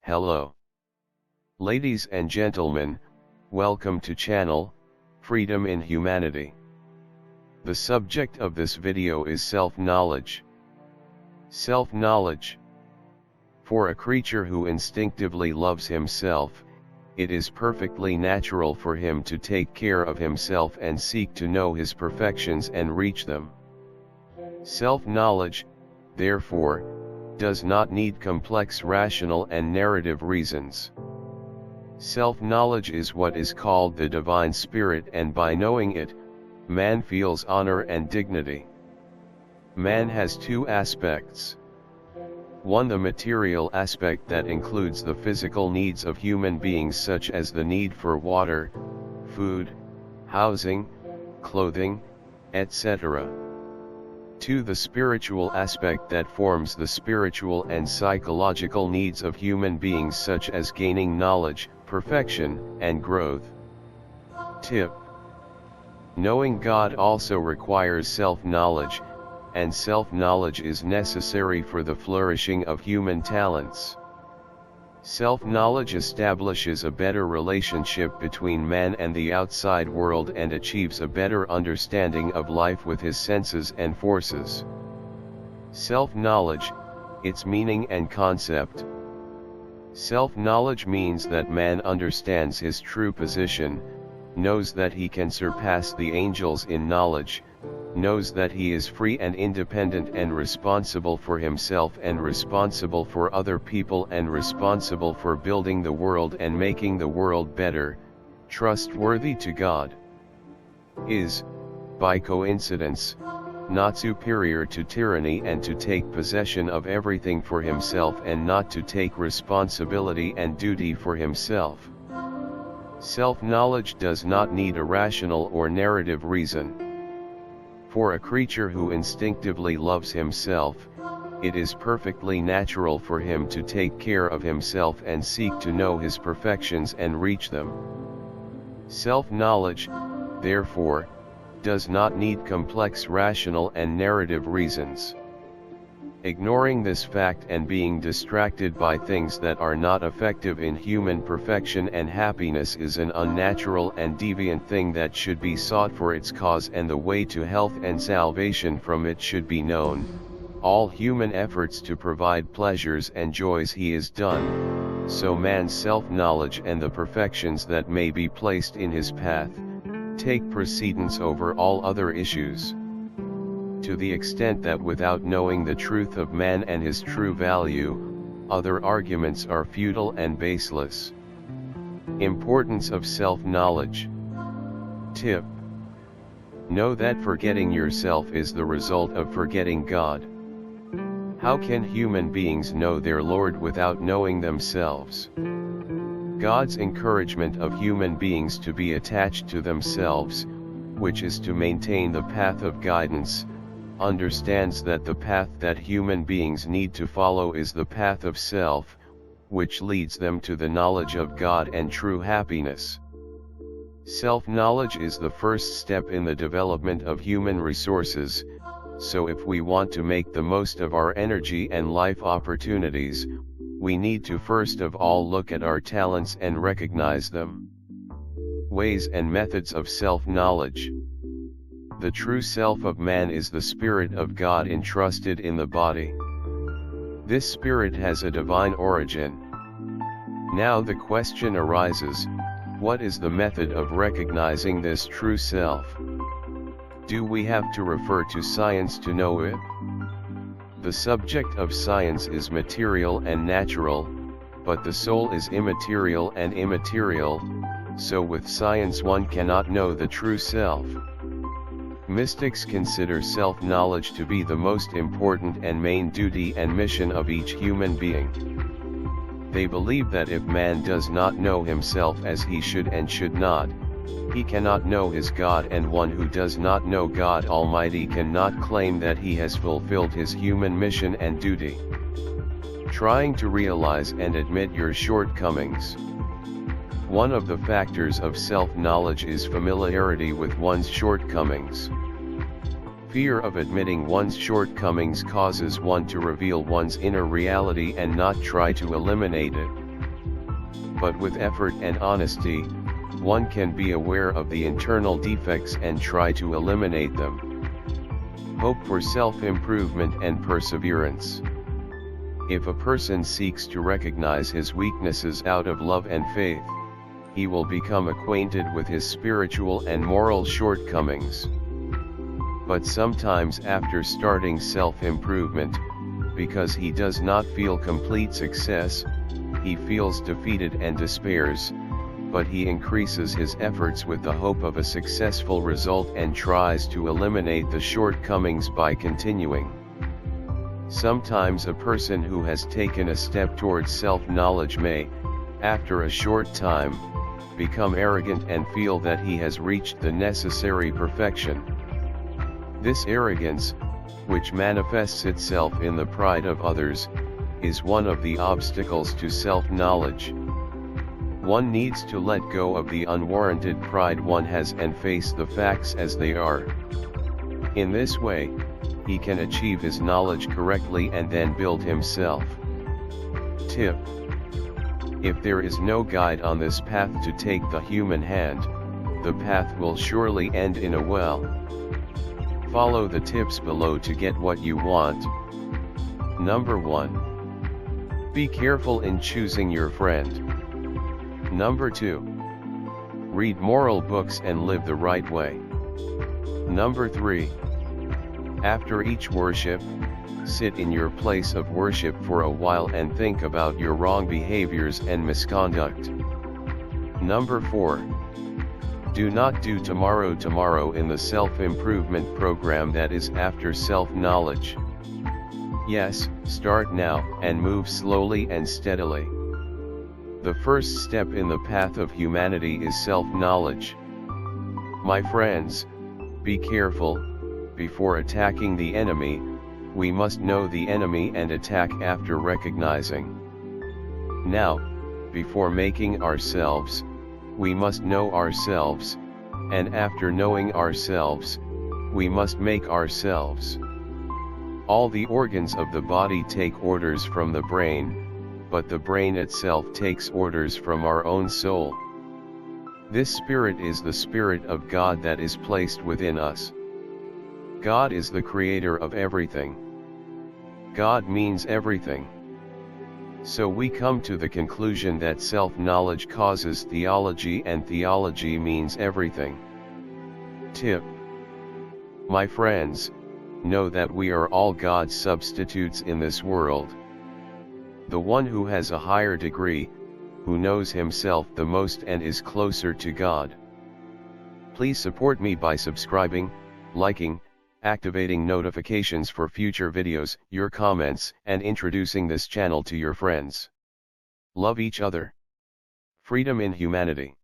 Hello. Ladies and gentlemen, welcome to channel, Freedom in Humanity. The subject of this video is self-knowledge. Self-knowledge. For a creature who instinctively loves himself, it is perfectly natural for him to take care of himself and seek to know his perfections and reach them. Self-knowledge, therefore, does not need complex rational and narrative reasons. Self-knowledge is what is called the divine spirit, and by knowing it, man feels honor and dignity. Man has two aspects. One, the material aspect that includes the physical needs of human beings, such as the need for water, food, housing, clothing, etc. Two, the spiritual aspect that forms the spiritual and psychological needs of human beings, such as gaining knowledge, perfection, and growth. Tip. Knowing God also requires self-knowledge, and self-knowledge is necessary for the flourishing of human talents. Self-knowledge establishes a better relationship between man and the outside world and achieves a better understanding of life with his senses and forces. Self-knowledge, its meaning and concept. Self-knowledge means that man understands his true position, knows that he can surpass the angels in knowledge, knows that he is free and independent and responsible for himself and responsible for other people and responsible for building the world and making the world better, trustworthy to God. Is, by coincidence, not superior to tyranny and to take possession of everything for himself and not to take responsibility and duty for himself. Self-knowledge does not need a rational or narrative reason. For a creature who instinctively loves himself, it is perfectly natural for him to take care of himself and seek to know his perfections and reach them. Self-knowledge, therefore, does not need complex rational and narrative reasons. Ignoring this fact and being distracted by things that are not effective in human perfection and happiness is an unnatural and deviant thing that should be sought for its cause, and the way to health and salvation from it should be known. All human efforts to provide pleasures and joys he is done, so man's self-knowledge and the perfections that may be placed in his path take precedence over all other issues. To the extent that without knowing the truth of man and his true value, other arguments are futile and baseless. Importance of self-knowledge. Tip. Know that forgetting yourself is the result of forgetting God. How can human beings know their Lord without knowing themselves? God's encouragement of human beings to be attached to themselves, which is to maintain the path of guidance, understands that the path that human beings need to follow is the path of self, which leads them to the knowledge of God and true happiness. Self-knowledge is the first step in the development of human resources, so if we want to make the most of our energy and life opportunities, we need to first of all look at our talents and recognize them. Ways and methods of self-knowledge. The true self of man is the Spirit of God entrusted in the body. This spirit has a divine origin. Now the question arises, what is the method of recognizing this true self? Do we have to refer to science to know it? The subject of science is material and natural, but the soul is immaterial and immaterial, so with science one cannot know the true self. Mystics consider self-knowledge to be the most important and main duty and mission of each human being. They believe that if man does not know himself as he should and should not, he cannot know his God, and one who does not know God Almighty cannot claim that he has fulfilled his human mission and duty. Trying to realize and admit your shortcomings. One of the factors of self-knowledge is familiarity with one's shortcomings. Fear of admitting one's shortcomings causes one to reveal one's inner reality and not try to eliminate it. but with effort and honesty, one can be aware of the internal defects and try to eliminate them. Hope for self-improvement and perseverance. If a person seeks to recognize his weaknesses out of love and faith, he will become acquainted with his spiritual and moral shortcomings. But sometimes after starting self-improvement, because he does not feel complete success, he feels defeated and despairs, but he increases his efforts with the hope of a successful result and tries to eliminate the shortcomings by continuing. Sometimes a person who has taken a step towards self-knowledge may, after a short time, become arrogant and feel that he has reached the necessary perfection. This arrogance, which manifests itself in the pride of others, is one of the obstacles to self-knowledge. One needs to let go of the unwarranted pride one has and face the facts as they are. In this way, he can achieve his knowledge correctly and then build himself. Tip: if there is no guide on this path to take the human hand, the path will surely end in a well. Follow the tips below to get what you want. Number 1. Be careful in choosing your friend. Number 2. Read moral books and live the right way. Number 3. After each worship, sit in your place of worship for a while and think about your wrong behaviors and misconduct. Number 4. Do not do tomorrow in the self-improvement program that is after self-knowledge. Yes, start now and move slowly and steadily. The first step in the path of humanity is self-knowledge. My friends, be careful. Before attacking the enemy, we must know the enemy and attack after recognizing. Now, before making ourselves, we must know ourselves, and after knowing ourselves, we must make ourselves. All the organs of the body take orders from the brain, but the brain itself takes orders from our own soul. This spirit is the Spirit of God that is placed within us. God is the creator of everything. God means everything. So we come to the conclusion that self-knowledge causes theology and theology means everything. Tip: my friends, know that we are all God's substitutes in this world. The one who has a higher degree, who knows himself the most and is closer to God. Please support me by subscribing, liking, activating notifications for future videos, your comments, and introducing this channel to your friends. Love each other. Freedom in humanity.